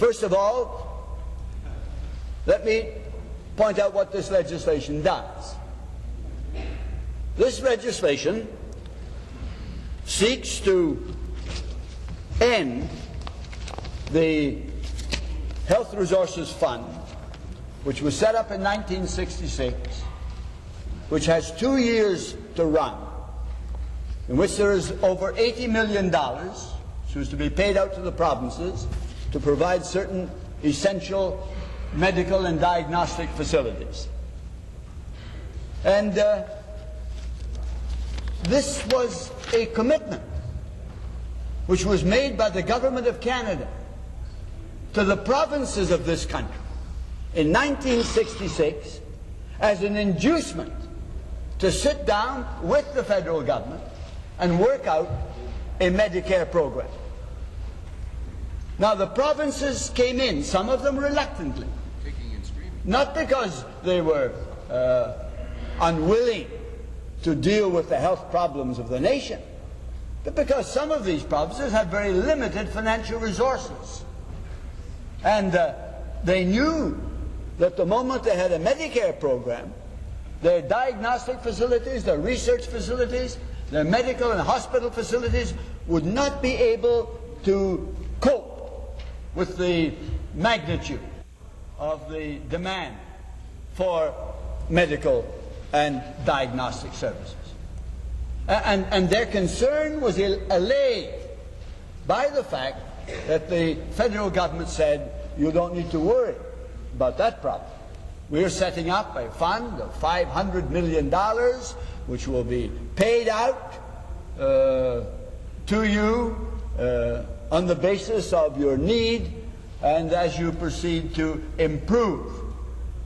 First of all, let me point out what this legislation does. This legislation seeks to end the Health Resources Fund, which was set up in 1966, which has 2 years to run, in which there is over $80 million which was to be paid out to the provinces to provide certain essential medical and diagnostic facilities. And this was a commitment which was made by the Government of Canada to the provinces of this country in 1966 as an inducement to sit down with the federal government and work out a Medicare program. Now, the provinces came in, some of them reluctantly, not because they were unwilling to deal with the health problems of the nation, but because some of these provinces had very limited financial resources. And they knew that the moment they had a Medicare program, their diagnostic facilities, their research facilities, their medical and hospital facilities would not be able to cope with the magnitude of the demand for medical and diagnostic services. And their concern was allayed by the fact that the federal government said, you don't need to worry about that problem. We're setting up a fund of $500 million which will be paid out to you on the basis of your need and as you proceed to improve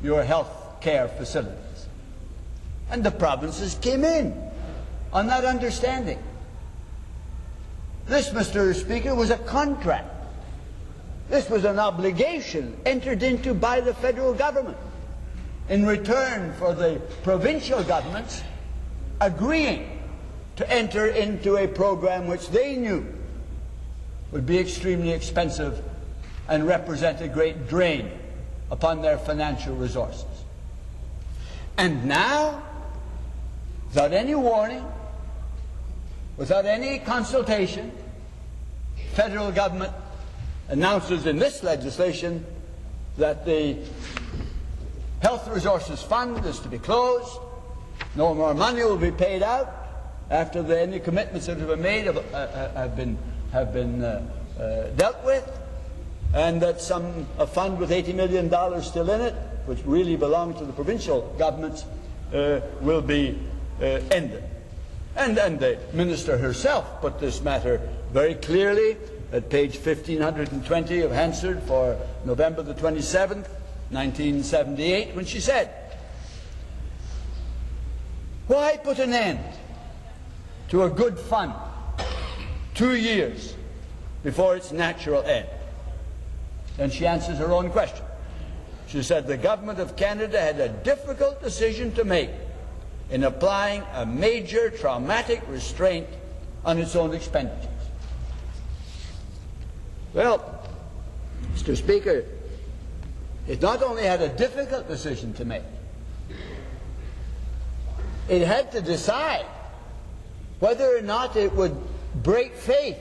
your health care facilities. And the provinces came in on that understanding. This, Mr. Speaker, was a contract. This was an obligation entered into by the federal government in return for the provincial governments agreeing to enter into a program which they knew would be extremely expensive and represent a great drain upon their financial resources. And now, without any warning, without any consultation, federal government announces in this legislation that the Health Resources Fund is to be closed, no more money will be paid out after any commitments that have been made have been dealt with, and that a fund with $80 million still in it, which really belongs to the provincial governments, will be ended. And the minister herself put this matter very clearly at page 1520 of Hansard for November the 27th, 1978, when she said, "Why put an end to a good fund 2 years before its natural end?" And she answers her own question. She said, "The Government of Canada had a difficult decision to make in applying a major traumatic restraint on its own expenditures." Well, Mr. Speaker, it not only had a difficult decision to make, it had to decide whether or not it would break faith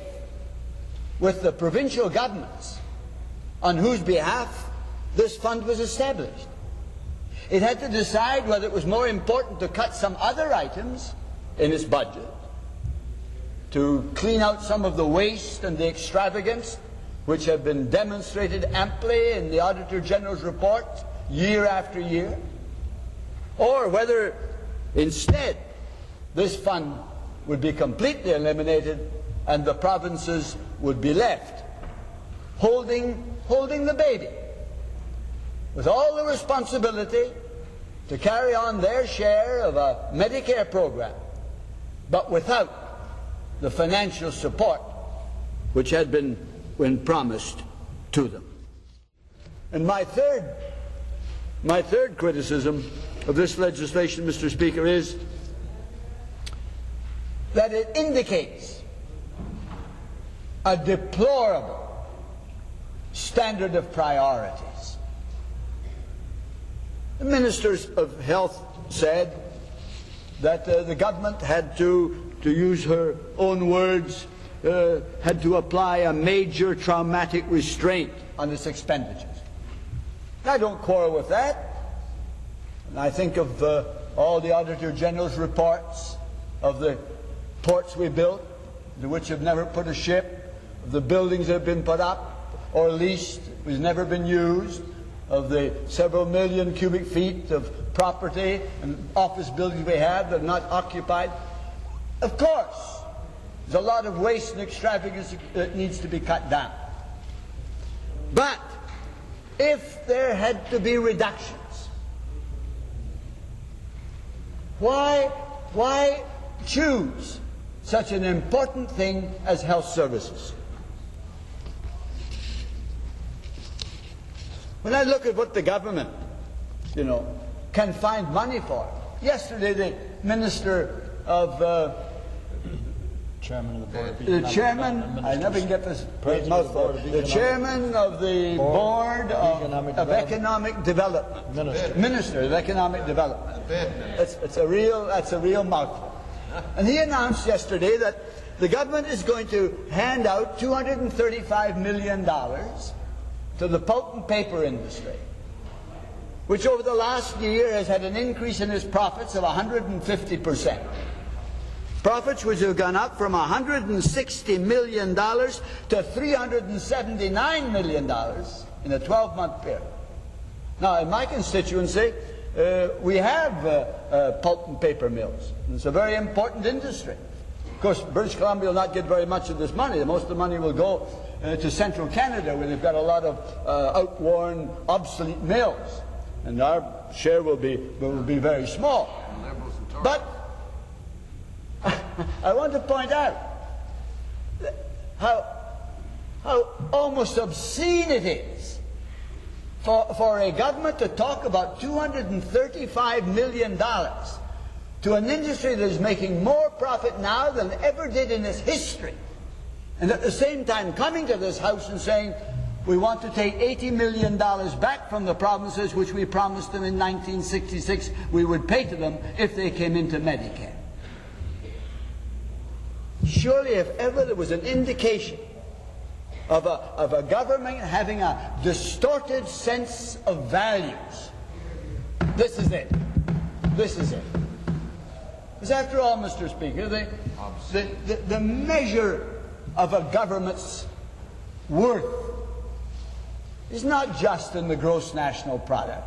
with the provincial governments on whose behalf this fund was established. It had to decide whether it was more important to cut some other items in its budget, to clean out some of the waste and the extravagance which have been demonstrated amply in the Auditor General's report year after year, or whether instead this fund would be completely eliminated and the provinces would be left holding the baby, with all the responsibility to carry on their share of a Medicare program, but without the financial support which had been promised to them. And my third criticism of this legislation, Mr. Speaker, is that it indicates a deplorable standard of priorities. The ministers of health said that the government had to use her own words, had to apply a major traumatic restraint on its expenditures. I don't quarrel with that. And I think of all the Auditor General's reports of the ports we built, to which have never put a ship, of the buildings that have been put up or leased, which has never been used, of the several million cubic feet of property and office buildings we have that are not occupied. Of course, there's a lot of waste and extravagance that needs to be cut down. But if there had to be reductions, why choose such an important thing as health services? When I look at what the government, can find money for, yesterday the Minister of Chairman of the Board of the chairman, I never can get this mouthful. The chairman of the Board of Economic Development, Minister of Economic Development. That's a real mouthful. And he announced yesterday that the government is going to hand out $235 million to the pulp and paper industry, which over the last year has had an increase in its profits of 150%. Profits which have gone up from $160 million to $379 million in a 12-month period. Now, in my constituency, we have pulp and paper mills. It's a very important industry. Of course, British Columbia will not get very much of this money. Most of the money will go to central Canada, where they've got a lot of outworn, obsolete mills. And our share will be very small. But I want to point out how almost obscene it is for a government to talk about $235 million to an industry that is making more profit now than ever did in its history, and at the same time coming to this House and saying we want to take $80 million back from the provinces which we promised them in 1966 we would pay to them if they came into Medicare. Surely, if ever there was an indication of a government having a distorted sense of values, this is it. This is it. Because after all, Mr. Speaker, the measure of a government's worth is not just in the gross national product,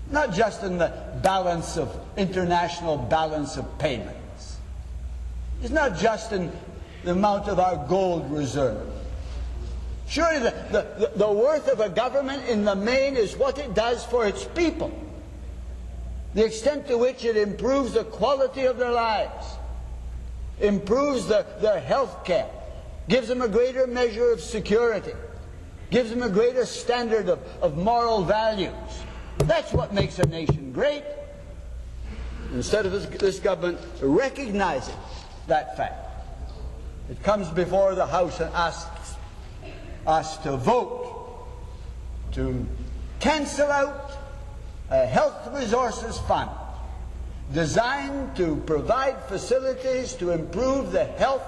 not just in the balance of international balance of payments. It's not just in the amount of our gold reserve. Surely the worth of a government in the main is what it does for its people, the extent to which it improves the quality of their lives, improves their health care, gives them a greater measure of security, gives them a greater standard of moral values. That's what makes a nation great. Instead of this government recognizing that fact, it comes before the House and asks us to vote to cancel out a health resources fund designed to provide facilities to improve the health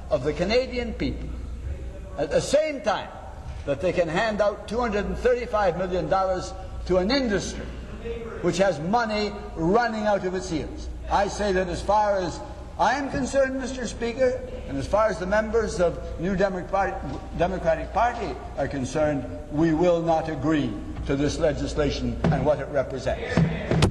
of the Canadian people, at the same time that they can hand out $235 million to an industry which has money running out of its ears. I say that as far as I am concerned, Mr. Speaker, and as far as the members of the New Democratic Party are concerned, we will not agree to this legislation and what it represents.